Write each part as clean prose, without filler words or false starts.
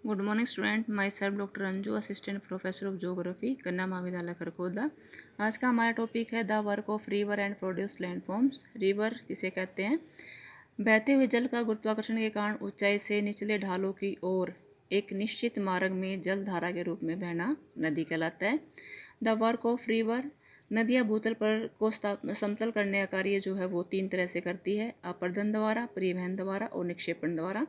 Good morning student, my self doctor Anju, assistant professor of geography, कन्या महाविद्यालय खरगोदा। आज का हमारा टॉपिक है the work of river and produce landforms. River किसे कहते हैं? बहते हुए जल का गुरुत्वाकर्षण के कारण ऊंचाई से निचले ढालों की ओर एक निश्चित मार्ग में जल धारा के रूप में बहना नदी कहलाता है। द वर्क ऑफ रिवर, नदियाँ भूतल पर को समतल करने का कार्य जो है वो तीन तरह से करती है: अपर्दन द्वारा, परिवहन द्वारा और निक्षेपण द्वारा।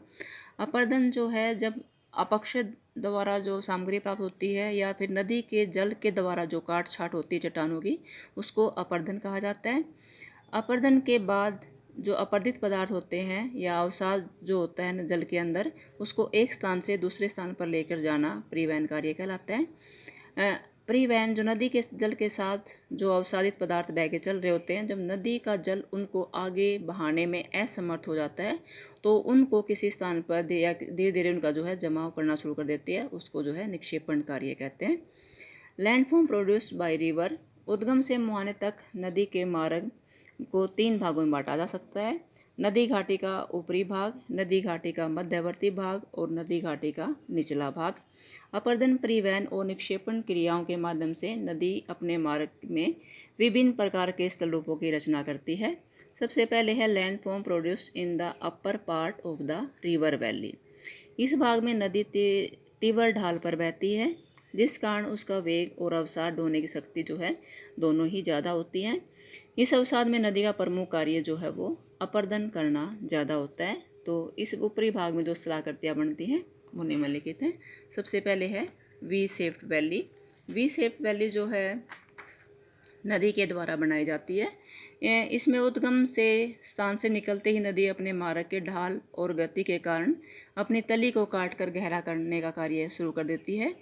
अपर्दन जो है जब अपक्षय द्वारा जो सामग्री प्राप्त होती है या फिर नदी के जल के द्वारा जो काट छाट होती है चट्टानों की, उसको अपर्दन कहा जाता है। अपर्दन के बाद जो अपर्दित पदार्थ होते हैं या अवसाद जो होता है जल के अंदर, उसको एक स्थान से दूसरे स्थान पर लेकर जाना परिवहन कार्य कहलाता है। परिवहन जो नदी के जल के साथ जो अवसादित पदार्थ बह के चल रहे होते हैं, जब नदी का जल उनको आगे बहाने में असमर्थ हो जाता है तो उनको किसी स्थान पर धीरे धीरे उनका जो है जमाव करना शुरू कर देती है, उसको जो है निक्षेपण कार्य कहते हैं। लैंडफॉर्म प्रोड्यूस्ड बाय रिवर, उद्गम से मुहाने तक नदी के मार्ग को तीन भागों में बांटा जा सकता है: नदी घाटी का ऊपरी भाग, नदी घाटी का मध्यवर्ती भाग और नदी घाटी का निचला भाग। अपर्दन, परिवहन और निक्षेपण क्रियाओं के माध्यम से नदी अपने मार्ग में विभिन्न प्रकार के स्थल रूपों की रचना करती है। सबसे पहले है landform produced in the upper part of the river valley. इस भाग में नदी तीव्र ढाल पर बहती है, जिस कारण उसका वेग और अवसाद ढोने की शक्ति जो है दोनों ही ज़्यादा होती हैं। इस अवसाद में नदी का प्रमुख कार्य जो है वो अपर्दन करना ज़्यादा होता है। तो इस ऊपरी भाग में जो स्थलाकृतियाँ बनती हैं वो निम्नलिखित हैं। सबसे पहले है V shaped valley. V shaped valley जो है नदी के द्वारा बनाई जाती है। इसमें उद्गम से स्थान से निकलते ही नदी अपने मार्ग के ढाल और गति के कारण अपनी तली को काट कर गहरा करने का कार्य शुरू कर देती है।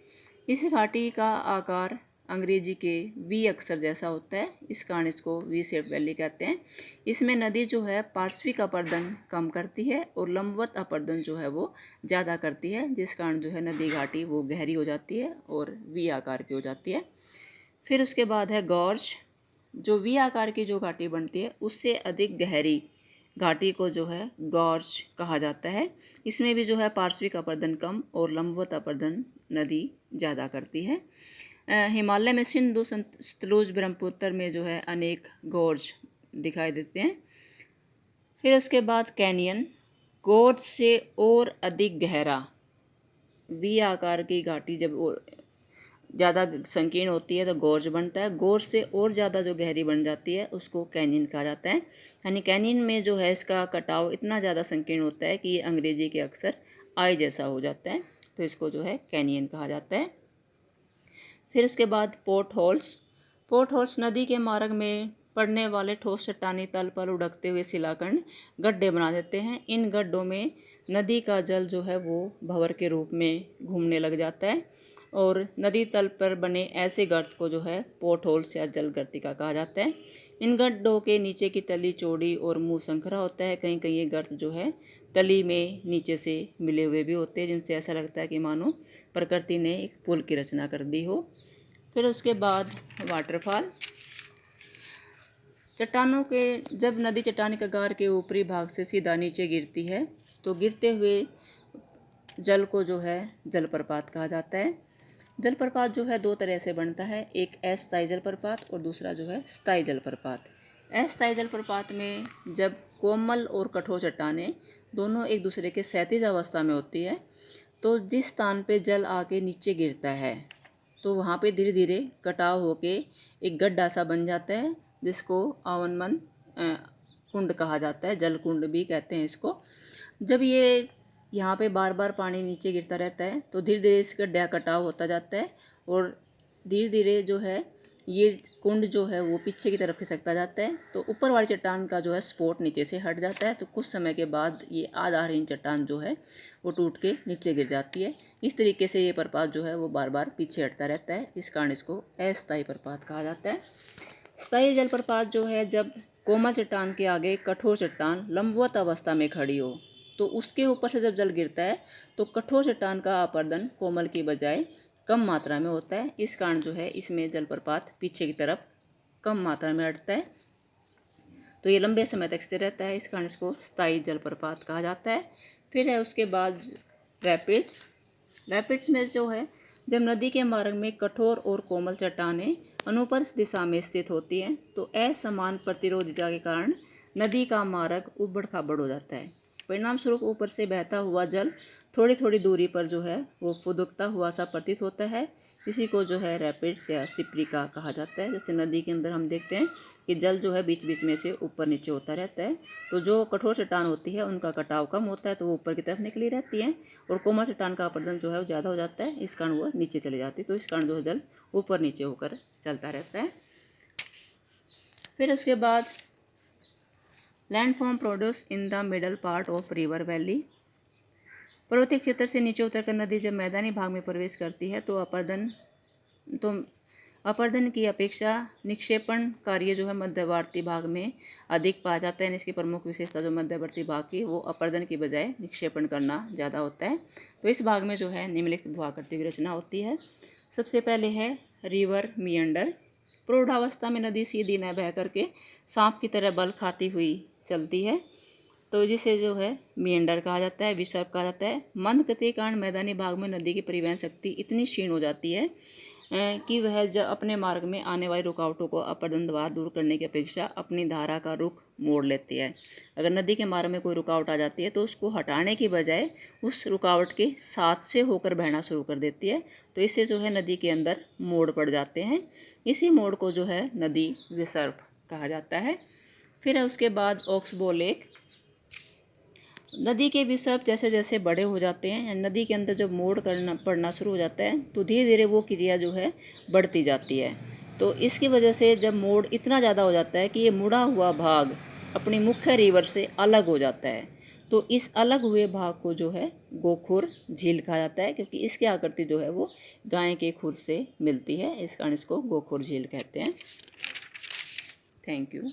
इस घाटी का आकार अंग्रेजी के वी अक्षर जैसा होता है, इस कारण इसको वी शेप वैली कहते हैं। इसमें नदी जो है पार्श्विक अपर्दन कम करती है और लंबवत अपर्दन जो है वो ज़्यादा करती है, जिस कारण जो है नदी घाटी वो गहरी हो जाती है और वी आकार की हो जाती है। फिर उसके बाद है गॉर्ज। जो वी आकार की जो घाटी बनती है उससे अधिक गहरी घाटी को जो है गॉर्ज कहा जाता है। इसमें भी जो है पार्श्विक अपर्दन कम और लंबवत अपर्दन नदी ज़्यादा करती है। हिमालय में सिंधु, सतलुज, ब्रह्मपुत्र में जो है अनेक गॉर्ज दिखाई देते हैं। फिर उसके बाद कैनियन, गॉर्ज से और अधिक गहरा। वी आकार की घाटी जब ज़्यादा संकीर्ण होती है तो गॉर्ज बनता है, गॉर्ज से और ज़्यादा जो गहरी बन जाती है उसको कैनियन कहा जाता है। यानी कैनियन में जो है इसका कटाव इतना ज़्यादा संकीर्ण होता है कि ये अंग्रेजी के अक्षर आई जैसा हो जाता है, तो इसको जो है कैनियन कहा जाता है। फिर उसके बाद पोर्ट होल्स। पोर्ट होल्स नदी के मार्ग में पड़ने वाले ठोस चट्टानी तल पर लुढ़कते हुए शिलाखंड गड्ढे बना देते हैं। इन गड्ढों में नदी का जल जो है वो भंवर के रूप में घूमने लग जाता है और नदी तल पर बने ऐसे गर्त को जो है पोर्ट होल्स या जल गर्तिका कहा जाता है। इन गड्ढों के नीचे की तली चौड़ी और मुंह संकरा होता है। कहीं कहीं ये गर्त जो है तली में नीचे से मिले हुए भी होते हैं, जिनसे ऐसा लगता है कि मानो प्रकृति ने एक पुल की रचना कर दी हो। फिर उसके बाद वाटरफॉल। चट्टानों के जब नदी चट्टानी कगार के ऊपरी भाग से सीधा नीचे गिरती है तो गिरते हुए जल को जो है जलप्रपात कहा जाता है। जलप्रपात जो है दो तरह से बनता है, एक अस्थायी जलप्रपात और दूसरा जो है स्थायी जलप्रपात। अस्थायी जलप्रपात में जब कोमल और कठोर चट्टानें दोनों एक दूसरे के क्षैतिज अवस्था में होती है तो जिस स्थान पे जल आके नीचे गिरता है तो वहाँ पे धीरे धीरे कटाव होके एक गड्ढा सा बन जाता है, जिसको आवागमन कुंड कहा जाता है, जल कुंड भी कहते हैं इसको। जब ये यहाँ पे बार बार पानी नीचे गिरता रहता है तो धीरे धीरे इस गड्ढा कटाव होता जाता है और धीरे धीरे जो है ये कुंड जो है वो पीछे की तरफ खिसकता जाता है। तो ऊपर वाली चट्टान का जो है स्पोर्ट नीचे से हट जाता है, तो कुछ समय के बाद ये आधारहीन चट्टान जो है वो टूट के नीचे गिर जाती है। इस तरीके से ये प्रपात जो है वो बार बार पीछे हटता रहता है, इस कारण इसको अस्थायी प्रपात कहा जाता है। स्थायी जलप्रपात जो है जब कोमल चट्टान के आगे कठोर चट्टान लंबवत अवस्था में खड़ी हो तो उसके ऊपर से जब जल गिरता है तो कठोर चट्टान का अपर्दन कोमल की बजाय कम मात्रा में होता है, इस कारण जो है इसमें जलप्रपात पीछे की तरफ कम मात्रा में हटता है, तो ये लंबे समय तक स्थिर रहता है, इस कारण इसको स्थायी जलप्रपात कहा जाता है। फिर है उसके बाद रैपिड्स। रैपिड्स में जो है जब नदी के मार्ग में कठोर और कोमल चट्टानें अनुप्रस्थ दिशा में स्थित होती हैं तो असमान प्रतिरोधिता के कारण नदी का मार्ग उबड़ खाबड़ हो जाता है। परिणाम स्वरूप ऊपर से बहता हुआ जल थोड़ी थोड़ी दूरी पर जो है वो फुदकता हुआ सा प्रतीत होता है। इसी को जो है रैपिड्स या सिप्रिका कहा जाता है। जैसे नदी के अंदर हम देखते हैं कि जल जो है बीच बीच में से ऊपर नीचे होता रहता है, तो जो कठोर चट्टान होती है उनका कटाव कम होता है तो वो ऊपर की तरफ निकली रहती है, और कोमल चट्टान का अपरदन जो है वो ज़्यादा हो जाता है, इस कारण वो नीचे चली जाती है। तो इस कारण जो है जल ऊपर नीचे होकर चलता रहता है। फिर उसके बाद landform produce in the middle part of river valley. पर्वतीय क्षेत्र से नीचे उतरकर नदी जब मैदानी भाग में प्रवेश करती है तो अपरदन की अपेक्षा निक्षेपण कार्य जो है मध्यवर्ती भाग में अधिक पाया जाता है। इसकी प्रमुख विशेषता जो मध्यवर्ती भाग की वो अपरदन की बजाय निक्षेपण करना ज़्यादा होता है। तो इस भाग में जो है निम्नलिखित भूआकृति की रचना होती है। सबसे पहले है रिवर मियंडर। प्रौढ़ावस्था में नदी सीधी न बह करके सांप की तरह बल खाती हुई चलती है, तो जिसे जो है मियंडर कहा जाता है, विसर्प कहा जाता है। मंद गति के कारण मैदानी भाग में नदी की परिवहन शक्ति इतनी क्षीण हो जाती है कि वह जब अपने मार्ग में आने वाली रुकावटों को अपरदन द्वारा दूर करने की अपेक्षा अपनी धारा का रुख मोड़ लेती है। अगर नदी के मार्ग में कोई रुकावट आ जाती है तो उसको हटाने की बजाय उस रुकावट के साथ से होकर बहना शुरू कर देती है, तो इससे जो है नदी के अंदर मोड़ पड़ जाते हैं। इसी मोड़ को जो है नदी विसर्प कहा जाता है। फिर उसके बाद ऑक्सबो लेक। नदी के विसर्प जैसे जैसे बड़े हो जाते हैं, नदी के अंदर जब मोड़ पड़ना शुरू हो जाता है तो धीरे धीरे वो क्रिया जो है बढ़ती जाती है। तो इसकी वजह से जब मोड़ इतना ज़्यादा हो जाता है कि ये मुड़ा हुआ भाग अपनी मुख्य रिवर से अलग हो जाता है, तो इस अलग हुए भाग को जो है गोखुर झील कहा जाता है, क्योंकि इसकी आकृति जो है वो गाय के खुर से मिलती है, इस कारण इसको गोखुर झील कहते हैं। Thank you.